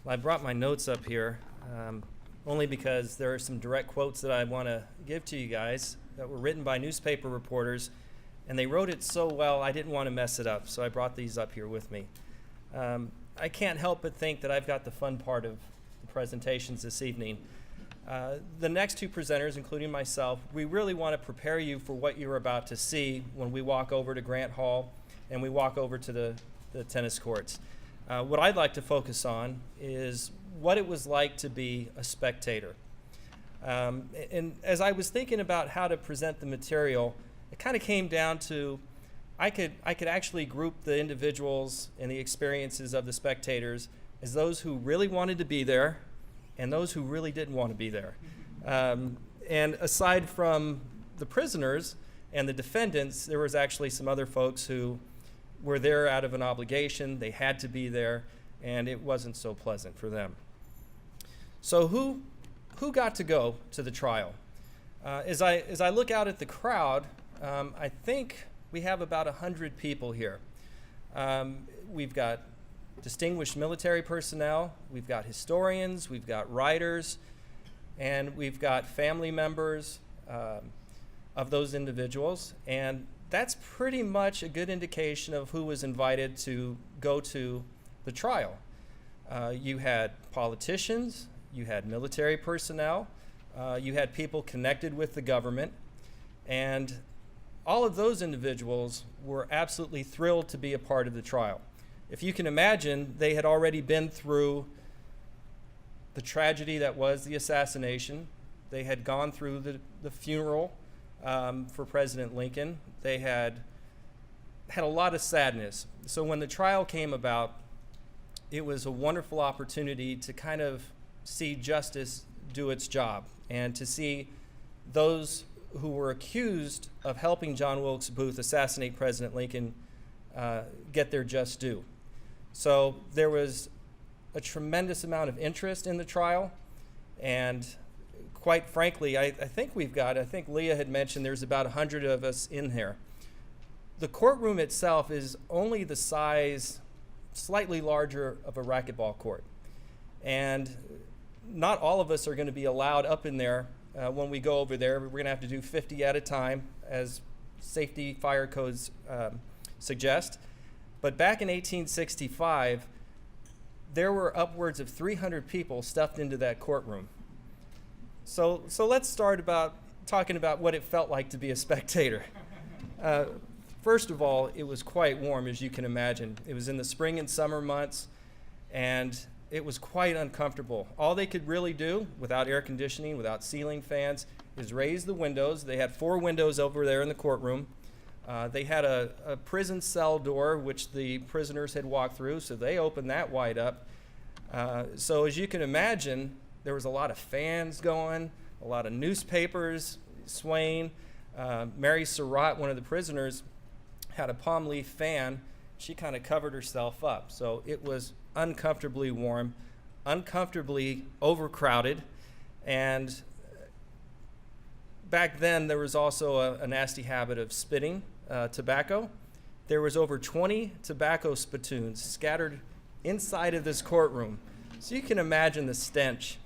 I brought my notes up here only because there are some direct quotes that I want to give to you guys that were written by newspaper reporters, and they wrote it so well I didn't want to mess it up, so I brought these up here with me. I can't help but think that I've got the fun part of the presentations this evening. The next two presenters, including myself, we really want to prepare you for what you're about to see when we walk over to Grant Hall and we walk over to the tennis courts. What I'd like to focus on is what it was like to be a spectator. And as I was thinking about how to present the material, it kind of came down to I could actually group the individuals and the experiences of the spectators as those who really wanted to be there and those who really didn't want to be there. And aside from the prisoners and the defendants, there was actually some other folks who were there out of an obligation. They had to be there, and it wasn't so pleasant for them. So who got to go to the trial? As I look out at the crowd, I think we have about 100 people here. We've got distinguished military personnel, we've got historians, we've got writers, and we've got family members of those individuals. And that's pretty much a good indication of who was invited to go to the trial. You had politicians, you had military personnel, you had people connected with the government, and all of those individuals were absolutely thrilled to be a part of the trial. If you can imagine, they had already been through the tragedy that was the assassination. They had gone through the funeral for President Lincoln. They had a lot of sadness. So when the trial came about, it was a wonderful opportunity to kind of see justice do its job and to see those who were accused of helping John Wilkes Booth assassinate President Lincoln get their just due. So there was a tremendous amount of interest in the trial, and quite frankly, I think Leah had mentioned there's about 100 of us in here. The courtroom itself is only the size, slightly larger, of a racquetball court. And not all of us are going to be allowed up in there when we go over there. We're going to have to do 50 at a time, as safety fire codes suggest. But back in 1865, there were upwards of 300 people stuffed into that courtroom. So let's start talking about what it felt like to be a spectator. First of all, it was quite warm, as you can imagine. It was in the spring and summer months, and it was quite uncomfortable. All they could really do, without air conditioning, without ceiling fans, is raise the windows. They had 4 windows over there in the courtroom. They had a prison cell door, which the prisoners had walked through, so they opened that wide up. So as you can imagine, there was a lot of fans going, a lot of newspapers swaying. Mary Surratt, one of the prisoners, had a palm leaf fan. She kind of covered herself up. So it was uncomfortably warm, uncomfortably overcrowded, and back then there was also a nasty habit of spitting tobacco. There was over 20 tobacco spittoons scattered inside of this courtroom. So you can imagine the stench.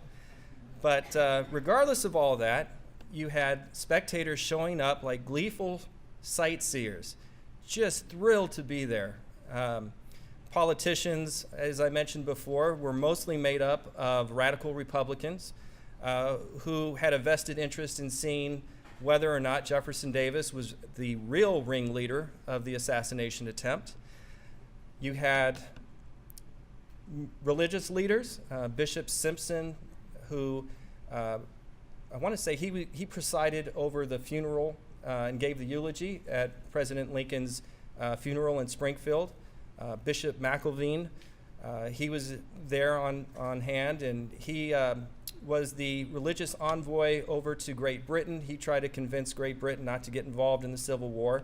But regardless of all that, you had spectators showing up like gleeful sightseers, just thrilled to be there. Politicians, as I mentioned before, were mostly made up of radical Republicans who had a vested interest in seeing whether or not Jefferson Davis was the real ringleader of the assassination attempt. You had religious leaders, Bishop Simpson, who I want to say he presided over the funeral and gave the eulogy at President Lincoln's funeral in Springfield. Bishop McElveen, he was there on hand, and he was the religious envoy over to Great Britain. He tried to convince Great Britain not to get involved in the Civil War.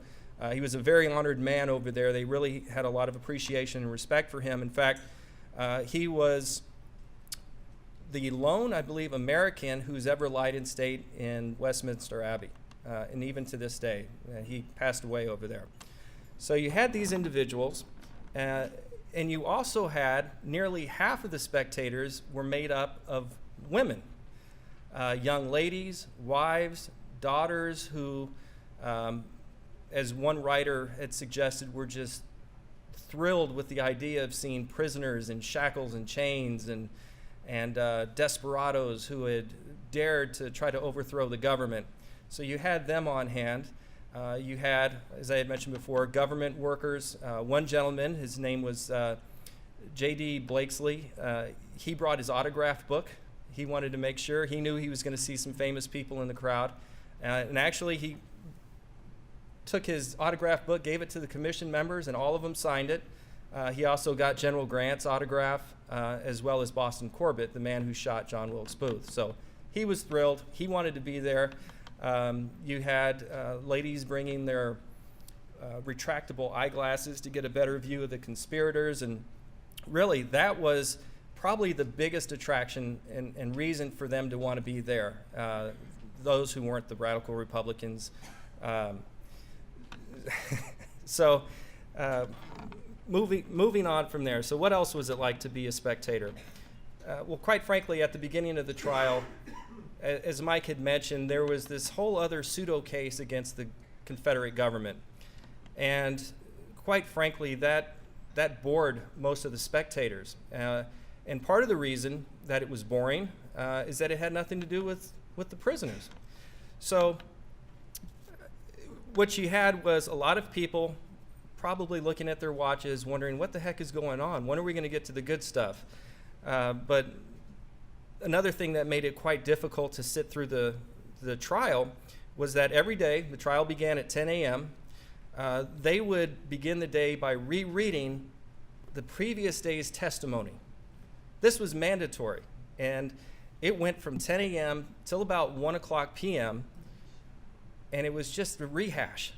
He was a very honored man over there. They really had a lot of appreciation and respect for him. In fact, he was the lone, I believe, American who's ever lied in state in Westminster Abbey, and even to this day. He passed away over there. So you had these individuals, And you also had nearly half of the spectators were made up of women, young ladies, wives, daughters who, as one writer had suggested, were just thrilled with the idea of seeing prisoners in shackles and chains and desperados who had dared to try to overthrow the government. So you had them on hand. You had, as I had mentioned before, government workers. One gentleman, his name was J.D. Blakesley. He brought his autograph book. He wanted to make sure. He knew he was going to see some famous people in the crowd. And actually, he took his autograph book, gave it to the commission members, and all of them signed it. He also got General Grant's autograph, as well as Boston Corbett, the man who shot John Wilkes Booth. So he was thrilled. He wanted to be there. You had ladies bringing their retractable eyeglasses to get a better view of the conspirators, and really that was probably the biggest attraction and reason for them to want to be there, those who weren't the radical Republicans. So moving on from there, so what else was it like to be a spectator? Well, quite frankly, at the beginning of the trial, as Mike had mentioned, there was this whole other pseudo case against the Confederate government. And quite frankly, that bored most of the spectators. And part of the reason that it was boring is that it had nothing to do with the prisoners. So what you had was a lot of people probably looking at their watches, wondering what the heck is going on? When are we going to get to the good stuff? But another thing that made it quite difficult to sit through the trial was that every day, the trial began at 10 a.m., they would begin the day by rereading the previous day's testimony. This was mandatory, and it went from 10 a.m. till about 1 o'clock p.m., and it was just a rehash.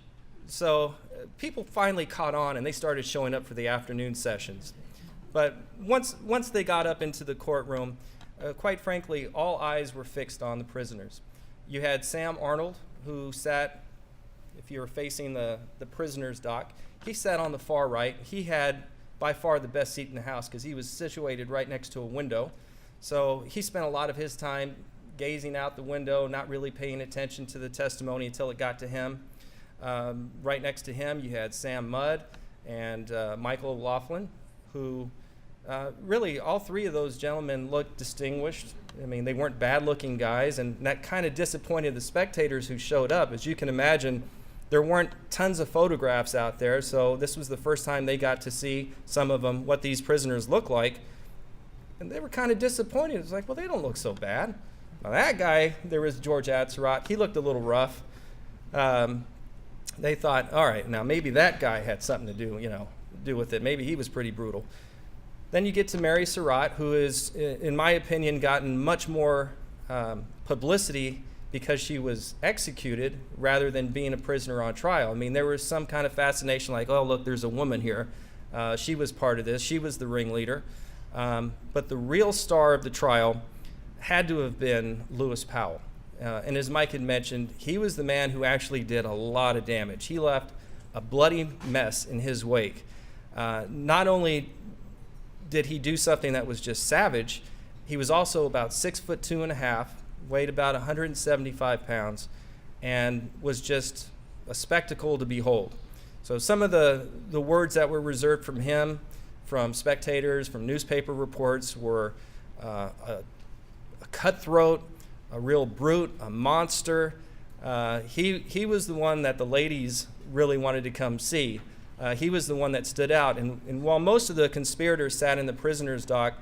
So people finally caught on, and they started showing up for the afternoon sessions. But once they got up into the courtroom, quite frankly, all eyes were fixed on the prisoners. You had Sam Arnold, who sat, if you were facing the prisoner's dock, he sat on the far right. He had by far the best seat in the house because he was situated right next to a window. So he spent a lot of his time gazing out the window, not really paying attention to the testimony until it got to him. Right next to him, you had Sam Mudd and Michael O'Laughlin, who really, all three of those gentlemen looked distinguished. I mean, they weren't bad-looking guys, and that kind of disappointed the spectators who showed up. As you can imagine, there weren't tons of photographs out there, so this was the first time they got to see, some of them, what these prisoners look like. And they were kind of disappointed. It was like, well, they don't look so bad. Now, that guy, there was George Atzerodt. He looked a little rough. They thought, all right, now maybe that guy had something to do with it. Maybe he was pretty brutal. Then you get to Mary Surratt, who is, in my opinion, gotten much more publicity because she was executed rather than being a prisoner on trial. I mean, there was some kind of fascination like, oh, look, there's a woman here. She was part of this. She was the ringleader. But the real star of the trial had to have been Lewis Powell. And as Mike had mentioned, he was the man who actually did a lot of damage. He left a bloody mess in his wake. Not only did he do something that was just savage, he was also about 6'2.5", weighed about 175 pounds, and was just a spectacle to behold. So some of the words that were reserved from him, from spectators, from newspaper reports, were a cutthroat, a real brute, a monster. He was the one that the ladies really wanted to come see. He was the one that stood out. And while most of the conspirators sat in the prisoner's dock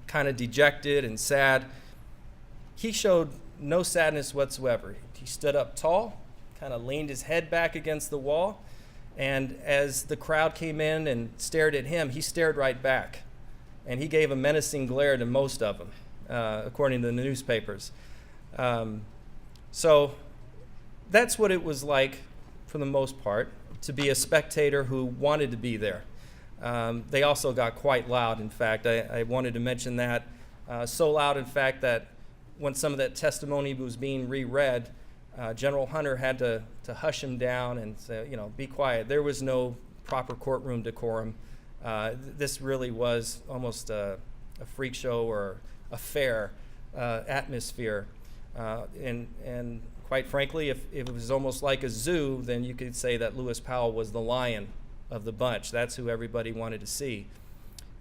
kind of dejected and sad, he showed no sadness whatsoever. He stood up tall, kind of leaned his head back against the wall, and as the crowd came in and stared at him, he stared right back. And he gave a menacing glare to most of them, according to the newspapers. So that's what it was like, for the most part, to be a spectator who wanted to be there. They also got quite loud, in fact. I wanted to mention that. So loud, in fact, that when some of that testimony was being reread, General Hunter had to hush him down and say, be quiet. There was no proper courtroom decorum. This really was almost a freak show or a fair atmosphere. And quite frankly, if it was almost like a zoo, then you could say that Lewis Powell was the lion of the bunch. That's who everybody wanted to see.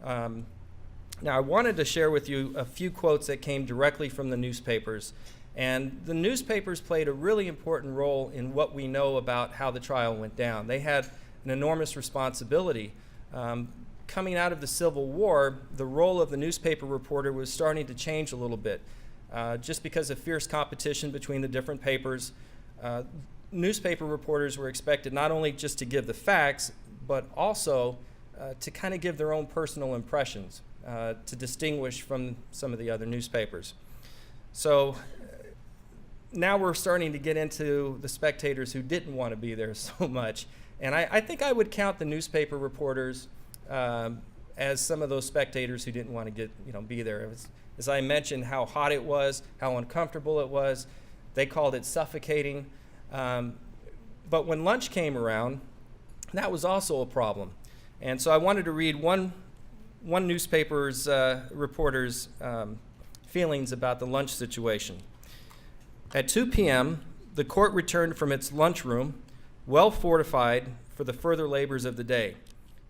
Now, I wanted to share with you a few quotes that came directly from the newspapers. And the newspapers played a really important role in what we know about how the trial went down. They had an enormous responsibility. Coming out of the Civil War, the role of the newspaper reporter was starting to change a little bit. Just because of fierce competition between the different papers, newspaper reporters were expected not only just to give the facts, but also to kind of give their own personal impressions, to distinguish from some of the other newspapers. So now we're starting to get into the spectators who didn't want to be there so much. And I think I would count the newspaper reporters as some of those spectators who didn't want to be there. It was, as I mentioned, how hot it was, how uncomfortable it was. They called it suffocating. But when lunch came around, that was also a problem. And so I wanted to read one newspaper's reporter's feelings about the lunch situation. At 2 p.m., the court returned from its lunchroom, well fortified for the further labors of the day.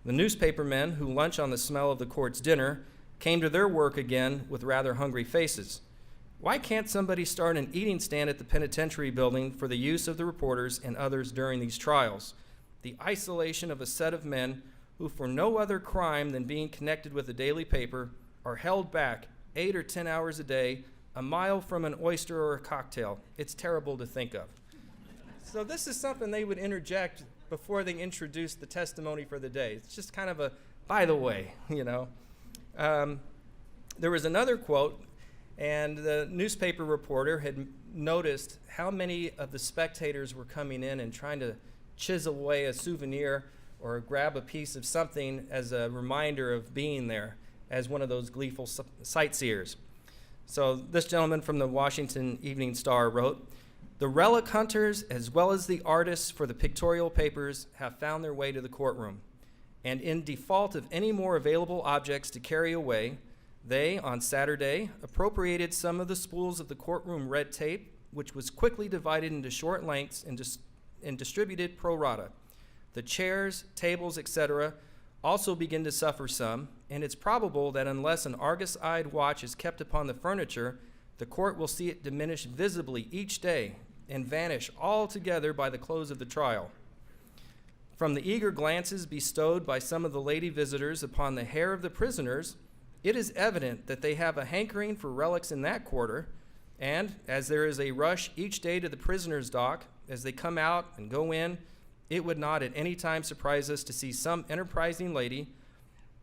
The newspapermen who lunch on the smell of the court's dinner came to their work again with rather hungry faces. Why can't somebody start an eating stand at the penitentiary building for the use of the reporters and others during these trials? The isolation of a set of men who, for no other crime than being connected with a daily paper, are held back 8 or 10 hours a day, a mile from an oyster or a cocktail. It's terrible to think of. So this is something they would interject before they introduced the testimony for the day. It's just kind of a, by the way, There was another quote, and the newspaper reporter had noticed how many of the spectators were coming in and trying to chisel away a souvenir or grab a piece of something as a reminder of being there, as one of those gleeful sightseers. So this gentleman from the Washington Evening Star wrote, "The relic hunters, as well as the artists for the pictorial papers, have found their way to the courtroom. And in default of any more available objects to carry away, they, on Saturday, appropriated some of the spools of the courtroom red tape, which was quickly divided into short lengths and distributed pro rata. The chairs, tables, etc., also begin to suffer some, and it's probable that unless an Argus-eyed watch is kept upon the furniture, the court will see it diminish visibly each day and vanish altogether by the close of the trial. From the eager glances bestowed by some of the lady visitors upon the hair of the prisoners, it is evident that they have a hankering for relics in that quarter, and as there is a rush each day to the prisoners' dock, as they come out and go in, it would not at any time surprise us to see some enterprising lady,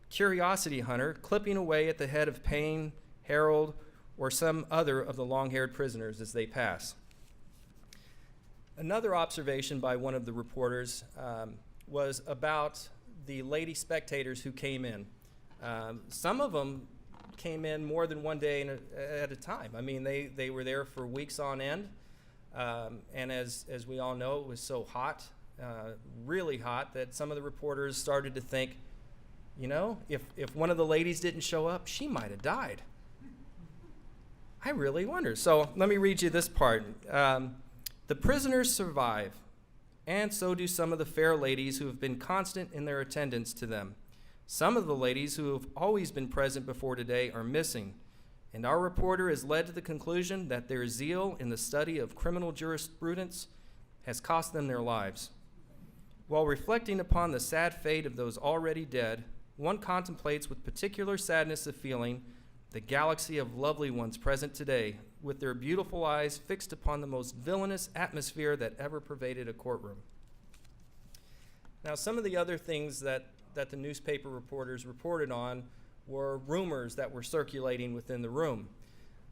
curiosity hunter, clipping away at the head of Payne, Harold, or some other of the long-haired prisoners as they pass." Another observation by one of the reporters was about the lady spectators who came in. Some of them came in more than one day at a time. I mean, they were there for weeks on end. And as we all know, it was so hot, really hot, that some of the reporters started to think, if one of the ladies didn't show up, she might have died. I really wonder. So let me read you this part. "The prisoners survive, and so do some of the fair ladies who have been constant in their attendance to them. Some of the ladies who have always been present before today are missing, and our reporter is led to the conclusion that their zeal in the study of criminal jurisprudence has cost them their lives. While reflecting upon the sad fate of those already dead, one contemplates with particular sadness of feeling the galaxy of lovely ones present today, with their beautiful eyes fixed upon the most villainous atmosphere that ever pervaded a courtroom." Now, some of the other things that the newspaper reporters reported on were rumors that were circulating within the room.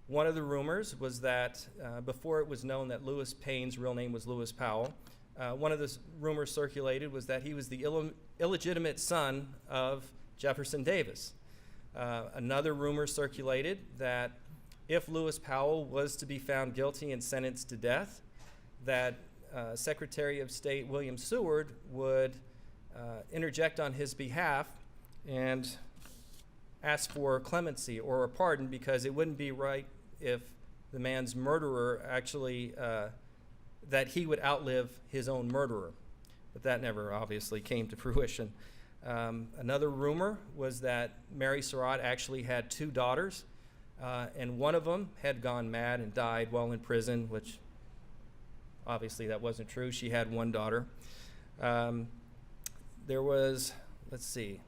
One of the rumors was that before it was known that Lewis Payne's real name was Lewis Powell, one of the rumors circulated was that he was the illegitimate son of Jefferson Davis. Another rumor circulated that if Lewis Powell was to be found guilty and sentenced to death, that Secretary of State William Seward would interject on his behalf and asked for clemency or a pardon because it wouldn't be right if the man's murderer actually, that he would outlive his own murderer. But that never obviously came to fruition. Another rumor was that Mary Surratt actually had 2 daughters, and one of them had gone mad and died while in prison, which obviously that wasn't true. She had 1 daughter. There was, let's see,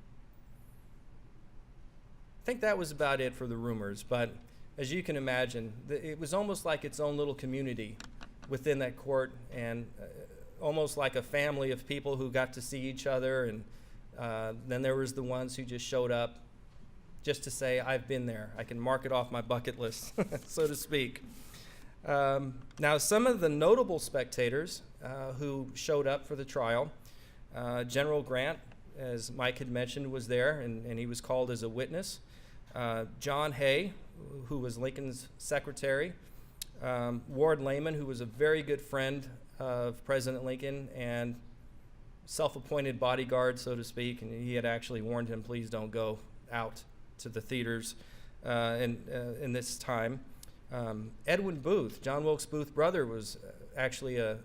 I think that was about it for the rumors, but as you can imagine, it was almost like its own little community within that court, and almost like a family of people who got to see each other, and then there was the ones who just showed up just to say, I've been there. I can mark it off my bucket list, so to speak. Now, some of the notable spectators who showed up for the trial, General Grant, as Mike had mentioned, was there, and he was called as a witness. John Hay, who was Lincoln's secretary. Ward Layman, who was a very good friend of President Lincoln and self-appointed bodyguard, so to speak, and he had actually warned him, please don't go out to the theaters in this time. Edwin Booth, John Wilkes Booth's brother, was actually a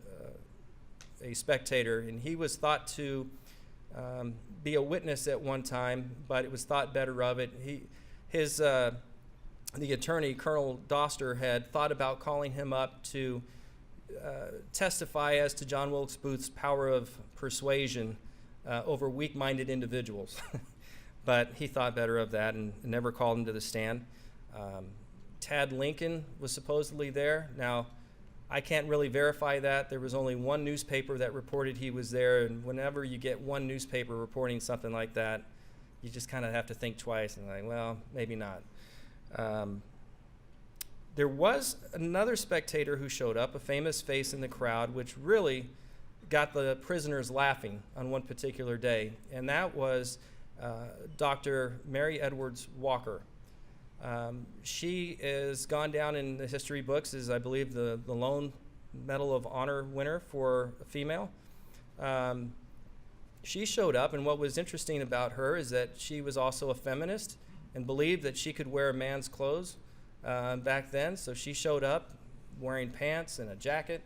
spectator, and he was thought to be a witness at one time, but it was thought better of it. The attorney, Colonel Doster, had thought about calling him up to testify as to John Wilkes Booth's power of persuasion over weak-minded individuals. But he thought better of that and never called him to the stand. Tad Lincoln was supposedly there. Now, I can't really verify that. There was only one newspaper that reported he was there, and whenever you get one newspaper reporting something like that, you just kind of have to think twice and like, well, maybe not. There was another spectator who showed up, a famous face in the crowd, which really got the prisoners laughing on one particular day, and that was Dr. Mary Edwards Walker. She is gone down in the history books as, I believe, the lone Medal of Honor winner for a female. She showed up, and what was interesting about her is that she was also a feminist and believed that she could wear a man's clothes back then. So she showed up wearing pants and a jacket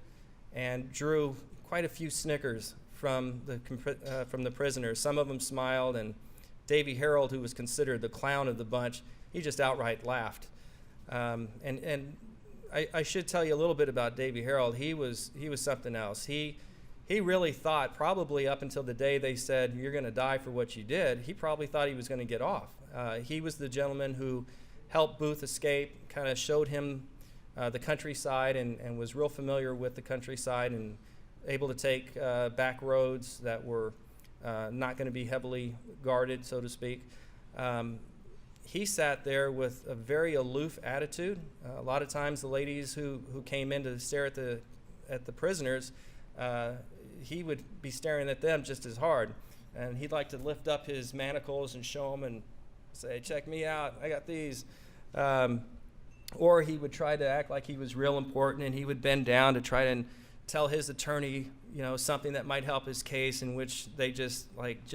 and drew quite a few snickers from the prisoners. Some of them smiled, and Davy Harold, who was considered the clown of the bunch, he just outright laughed. And I should tell you a little bit about Davy Harold. He was something else. He really thought, probably up until the day they said, you're going to die for what you did, he probably thought he was going to get off. He was the gentleman who helped Booth escape, kind of showed him the countryside, and was real familiar with the countryside and able to take back roads that were not going to be heavily guarded, so to speak. He sat there with a very aloof attitude. A lot of times the ladies who came in to stare at the prisoners, he would be staring at them just as hard. And he'd like to lift up his manacles and show them and say, check me out, I got these. Or he would try to act like he was real important, and he would bend down to try and tell his attorney, something that might help his case, in which they just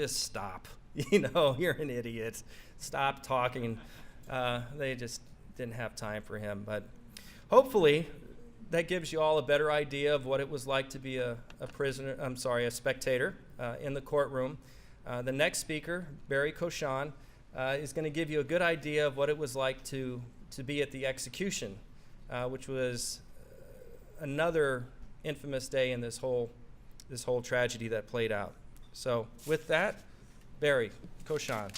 stop. You're an idiot. Stop talking. They just didn't have time for him. But hopefully that gives you all a better idea of what it was like to be a spectator in the courtroom. The next speaker, Barry Cauchon, is going to give you a good idea of what it was like to be at the execution, which was another infamous day in this whole tragedy that played out. So with that, Barry Cauchon.